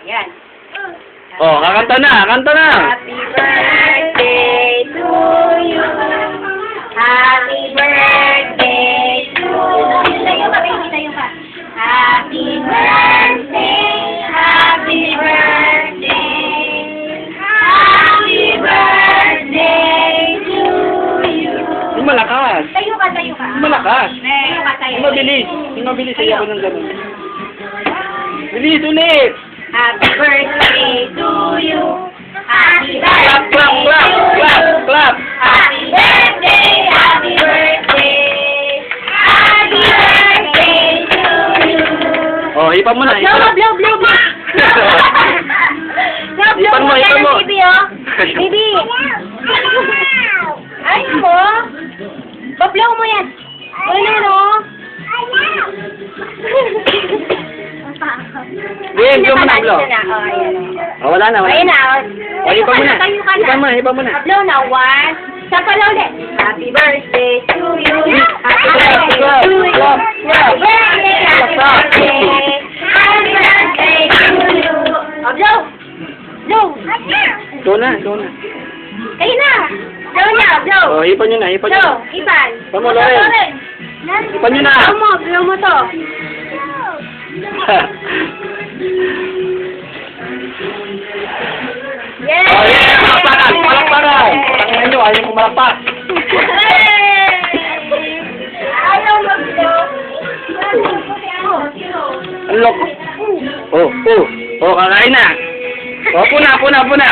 Yan. Oh, kakanta na, kanta na. Happy birthday to you. Happy birthday to you. Tayo ka, baby, tayo ka. Happy birthday, happy birthday, happy birthday to you. Yung malakas. Tayo ka, tayo ka. Yung malakas. Tayo ka, tayo. Yung mabilis. Yung mabilis. Ayaw ko ng ganun. Bilis ulit. Happy birthday to you. Happy Clap, clap, clap. Clap, clap. Happy birthday, happy birthday, happy birthday to you. Oh, ipan mo na. Blow, blow, blow, blow. Ipan mo, ipan mo. Baby, oh. Baby. Ay mo. Bablow mo yan. Ano, no? Game, blow mo na, blow. Oh, wala na, wala. Ayun na. Oh, ipan mo na. Tayo ka na. Ipan mo na, ipan mo na. Blow na. One. Sa pala ulit. Happy birthday to you. Happy birthday to you. Happy birthday, happy birthday. Happy birthday to you. Oh, blow. Blow. Blow na, blow na. Kayo na. Blow na, blow. Oh, ipan nyo na, ipan nyo Blow. na. Ipan. Ipan mo, Loren. Ipan nyo na. Blow mo to. Yes! Oh, yeah! Palakpakan! Palakpakan! Palakpakan nyo, ayaw mo malakpak. Ayaw mag-blow. Ang loko. Oh, oh. Oh, kakain na. Oh, puna, puna, puna.